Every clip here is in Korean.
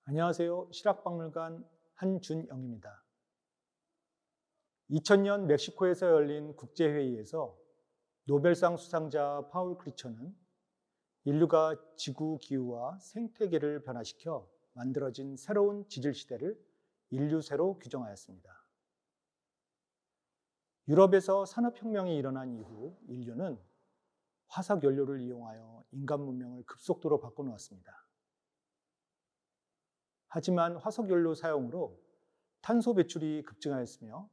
안녕하세요. 실학박물관 한준영입니다. 2000년 멕시코에서 열린 국제회의에서 노벨상 수상자 파울 크리처는 인류가 지구 기후와 생태계를 변화시켜 만들어진 새로운 지질 시대를 인류세로 규정하였습니다. 유럽에서 산업혁명이 일어난 이후 인류는 화석연료를 이용하여 인간 문명을 급속도로 바꿔놓았습니다. 하지만 화석연료 사용으로 탄소 배출이 급증하였으며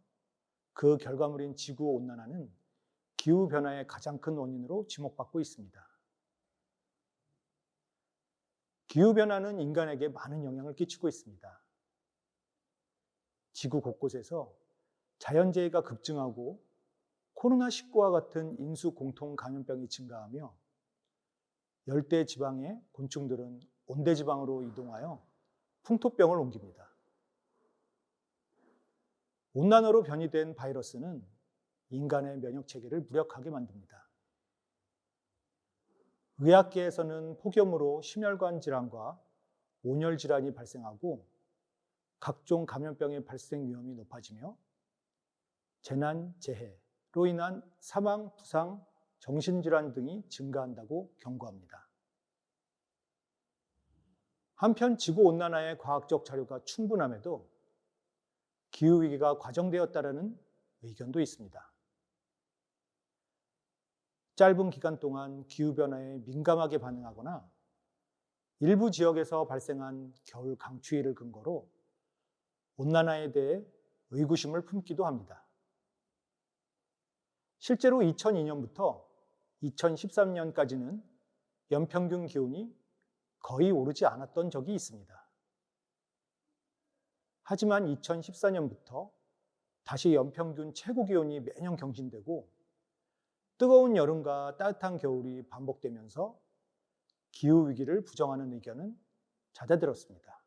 그 결과물인 지구온난화는 기후변화의 가장 큰 원인으로 지목받고 있습니다. 기후변화는 인간에게 많은 영향을 끼치고 있습니다. 지구 곳곳에서 자연재해가 급증하고 코로나19와 같은 인수 공통 감염병이 증가하며 열대 지방의 곤충들은 온대 지방으로 이동하여 풍토병을 옮깁니다. 온난화로 변이된 바이러스는 인간의 면역 체계를 무력하게 만듭니다. 의학계에서는 폭염으로 심혈관 질환과 온열 질환이 발생하고 각종 감염병의 발생 위험이 높아지며 재난, 재해로 인한 사망, 부상, 정신질환 등이 증가한다고 경고합니다. 한편 지구온난화의 과학적 자료가 충분함에도 기후위기가 과정되었다는 의견도 있습니다. 짧은 기간 동안 기후변화에 민감하게 반응하거나 일부 지역에서 발생한 겨울 강추위를 근거로 온난화에 대해 의구심을 품기도 합니다. 실제로 2002년부터 2013년까지는 연평균 기온이 거의 오르지 않았던 적이 있습니다. 하지만 2014년부터 다시 연평균 최고 기온이 매년 경신되고 뜨거운 여름과 따뜻한 겨울이 반복되면서 기후위기를 부정하는 의견은 잦아들었습니다.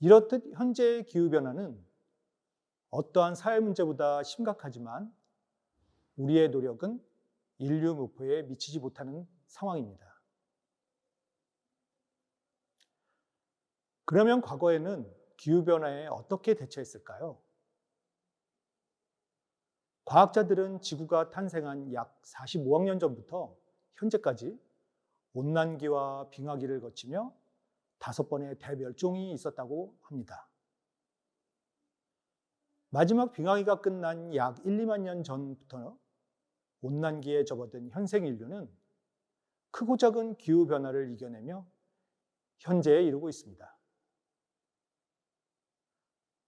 이렇듯 현재의 기후변화는 어떠한 사회 문제보다 심각하지만 우리의 노력은 인류 목표에 미치지 못하는 상황입니다. 그러면 과거에는 기후변화에 어떻게 대처했을까요? 과학자들은 지구가 탄생한 약 45억 년 전부터 현재까지 온난기와 빙하기를 거치며 5번의 대멸종이 있었다고 합니다. 마지막 빙하기가 끝난 약 1, 2만 년 전부터 온난기에 접어든 현생 인류는 크고 작은 기후변화를 이겨내며 현재에 이르고 있습니다.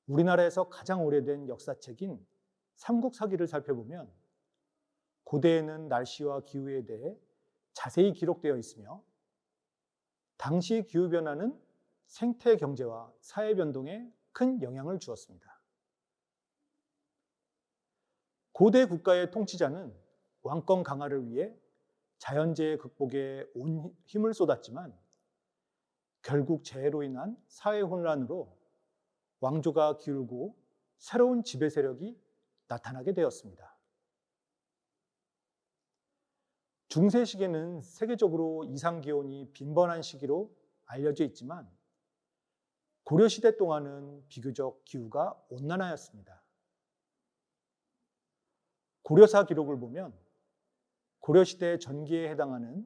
우리나라에서 가장 오래된 역사책인 삼국사기를 살펴보면 고대에는 날씨와 기후에 대해 자세히 기록되어 있으며 당시 기후변화는 생태 경제와 사회 변동에 큰 영향을 주었습니다. 고대 국가의 통치자는 왕권 강화를 위해 자연재해 극복에 온 힘을 쏟았지만 결국 재해로 인한 사회 혼란으로 왕조가 기울고 새로운 지배 세력이 나타나게 되었습니다. 중세 시기는 세계적으로 이상기온이 빈번한 시기로 알려져 있지만 고려시대 동안은 비교적 기후가 온난화였습니다. 고려사 기록을 보면 고려시대 전기에 해당하는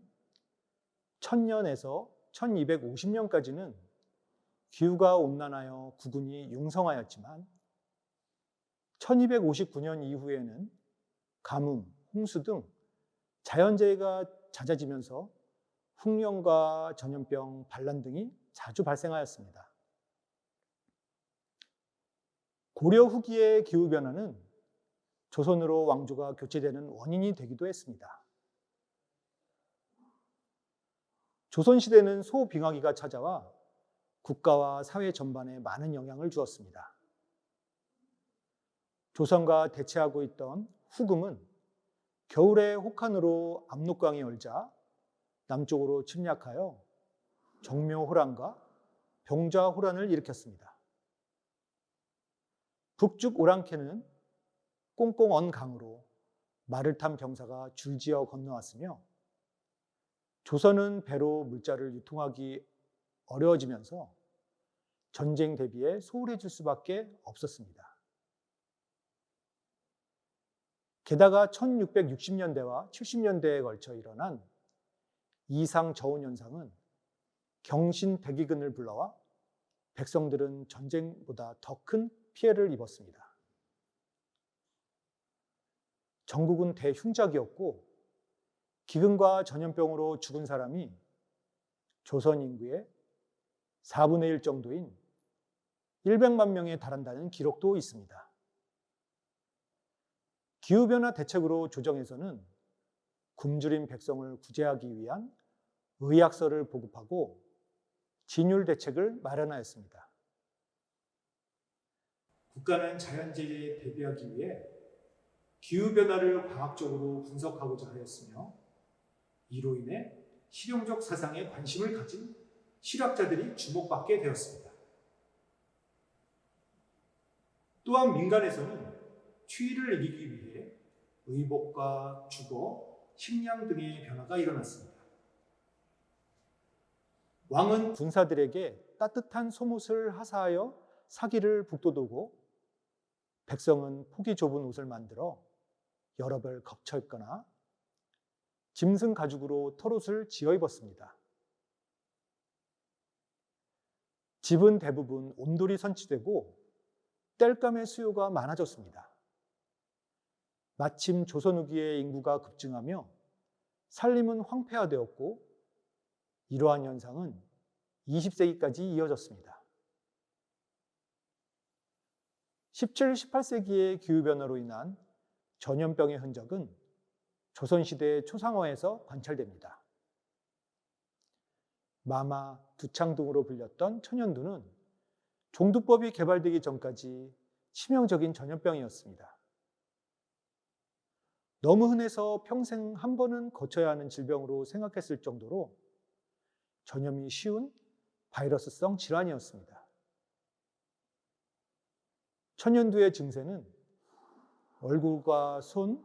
1000년에서 1250년까지는 기후가 온난하여 국군이 융성하였지만 1259년 이후에는 가뭄, 홍수 등 자연재해가 잦아지면서 흉년과 전염병, 반란 등이 자주 발생하였습니다. 고려 후기의 기후변화는 조선으로 왕조가 교체되는 원인이 되기도 했습니다. 조선시대는 소빙하기가 찾아와 국가와 사회 전반에 많은 영향을 주었습니다. 조선과 대치하고 있던 후금은 겨울에 혹한으로 압록강이 얼자 남쪽으로 침략하여 정묘호란과 병자호란을 일으켰습니다. 북쪽 오랑캐는 꽁꽁 언 강으로 말을 탄 병사가 줄지어 건너왔으며 조선은 배로 물자를 유통하기 어려워지면서 전쟁 대비에 소홀해질 수밖에 없었습니다. 게다가 1660년대와 70년대에 걸쳐 일어난 이상 저온 현상은 경신대기근을 불러와 백성들은 전쟁보다 더 큰 피해를 입었습니다. 전국은 대흉작이었고 기근과 전염병으로 죽은 사람이 조선 인구의 4분의 1 정도인 100만 명에 달한다는 기록도 있습니다. 기후변화 대책으로 조정에서는 굶주린 백성을 구제하기 위한 의학서를 보급하고 진율 대책을 마련하였습니다. 국가는 자연재해에 대비하기 위해 기후변화를 과학적으로 분석하고자 하였으며 이로 인해 실용적 사상에 관심을 가진 실학자들이 주목받게 되었습니다. 또한 민간에서는 추위를 이기기 위해 의복과 주거, 식량 등의 변화가 일어났습니다. 왕은 군사들에게 따뜻한 속옷을 하사하여 사기를 북돋우고 백성은 폭이 좁은 옷을 만들어 여러 벌 겹쳐 입거나 짐승 가죽으로 털옷을 지어 입었습니다. 집은 대부분 온돌이 선치되고 땔감의 수요가 많아졌습니다. 마침 조선 후기의 인구가 급증하며 산림은 황폐화되었고 이러한 현상은 20세기까지 이어졌습니다. 17, 18세기의 기후변화로 인한 전염병의 흔적은 조선시대 초상화에서 관찰됩니다. 마마, 두창 등으로 불렸던 천연두는 종두법이 개발되기 전까지 치명적인 전염병이었습니다. 너무 흔해서 평생 한 번은 거쳐야 하는 질병으로 생각했을 정도로 전염이 쉬운 바이러스성 질환이었습니다. 천연두의 증세는 얼굴과 손,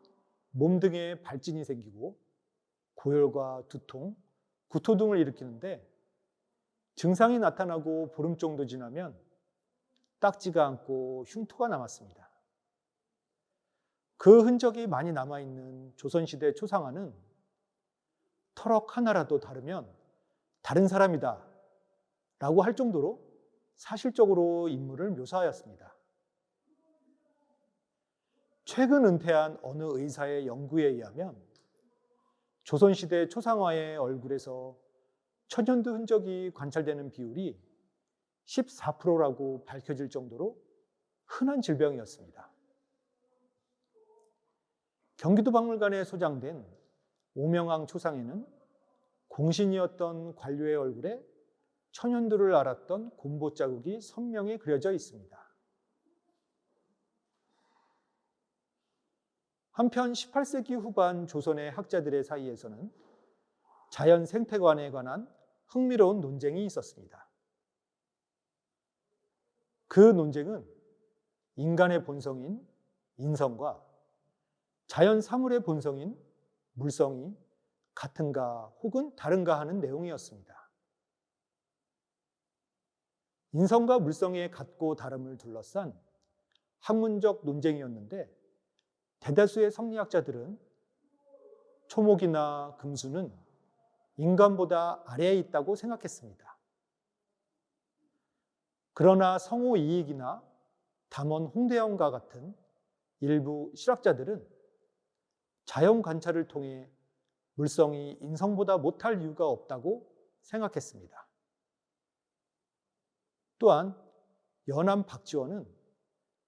몸 등에 발진이 생기고 고열과 두통, 구토 등을 일으키는데 증상이 나타나고 보름 정도 지나면 딱지가 않고 흉터가 남았습니다. 그 흔적이 많이 남아있는 조선시대 초상화는 터럭 하나라도 다르면 다른 사람이다 라고 할 정도로 사실적으로 인물을 묘사하였습니다. 최근 은퇴한 어느 의사의 연구에 의하면 조선시대 초상화의 얼굴에서 천연두 흔적이 관찰되는 비율이 14%라고 밝혀질 정도로 흔한 질병이었습니다. 경기도 박물관에 소장된 오명왕 초상에는 공신이었던 관료의 얼굴에 천연두를 앓았던 곰보 자국이 선명히 그려져 있습니다. 한편 18세기 후반 조선의 학자들의 사이에서는 자연 생태관에 관한 흥미로운 논쟁이 있었습니다. 그 논쟁은 인간의 본성인 인성과 자연 사물의 본성인 물성이 같은가 혹은 다른가 하는 내용이었습니다. 인성과 물성의 같고 다름을 둘러싼 학문적 논쟁이었는데 대다수의 성리학자들은 초목이나 금수는 인간보다 아래에 있다고 생각했습니다. 그러나 성호 이익이나 담원 홍대영과 같은 일부 실학자들은 자연 관찰을 통해 물성이 인성보다 못할 이유가 없다고 생각했습니다. 또한 연암 박지원은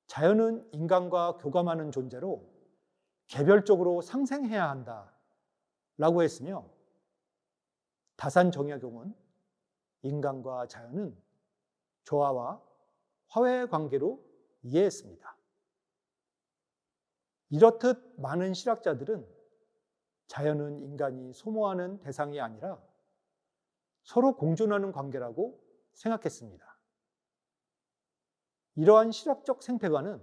자연은 인간과 교감하는 존재로 개별적으로 상생해야 한다라고 했으며 다산 정약용은 인간과 자연은 조화와 화해의 관계로 이해했습니다. 이렇듯 많은 실학자들은 자연은 인간이 소모하는 대상이 아니라 서로 공존하는 관계라고 생각했습니다. 이러한 실학적 생태관은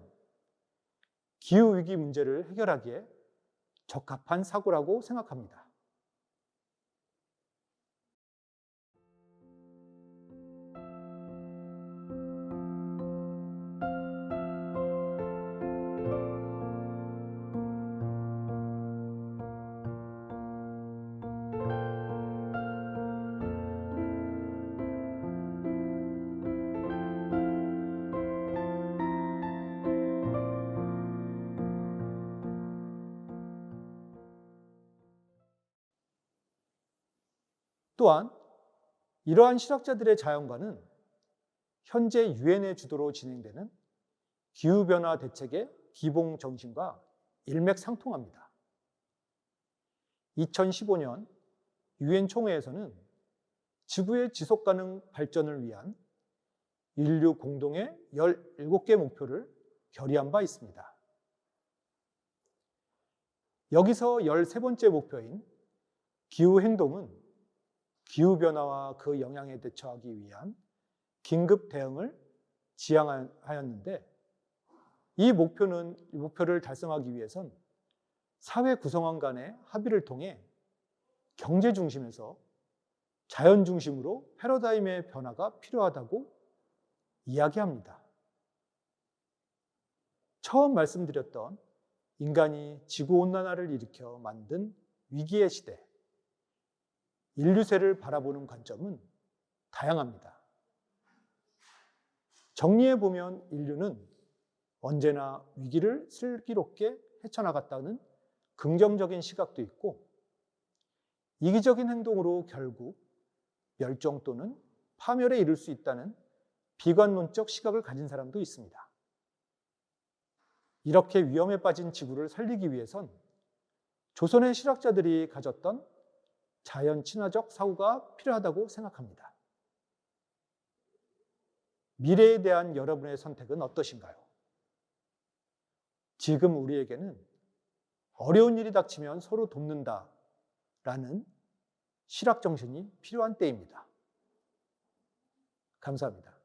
기후위기 문제를 해결하기에 적합한 사고라고 생각합니다. 또한 이러한 실학자들의 자연과는 현재 유엔의 주도로 진행되는 기후변화 대책의 기본 정신과 일맥상통합니다. 2015년 유엔 총회에서는 지구의 지속가능 발전을 위한 인류 공동의 17개 목표를 결의한 바 있습니다. 여기서 13번째 목표인 기후행동은 기후변화와 그 영향에 대처하기 위한 긴급 대응을 지향하였는데, 이 목표를 달성하기 위해선 사회 구성원 간의 합의를 통해 경제 중심에서 자연 중심으로 패러다임의 변화가 필요하다고 이야기합니다. 처음 말씀드렸던 인간이 지구온난화를 일으켜 만든 위기의 시대, 인류세를 바라보는 관점은 다양합니다. 정리해보면 인류는 언제나 위기를 슬기롭게 헤쳐나갔다는 긍정적인 시각도 있고, 이기적인 행동으로 결국 멸종 또는 파멸에 이를 수 있다는 비관론적 시각을 가진 사람도 있습니다. 이렇게 위험에 빠진 지구를 살리기 위해선 조선의 실학자들이 가졌던 자연 친화적 사고가 필요하다고 생각합니다. 미래에 대한 여러분의 선택은 어떠신가요? 지금 우리에게는 어려운 일이 닥치면 서로 돕는다라는 실학 정신이 필요한 때입니다. 감사합니다.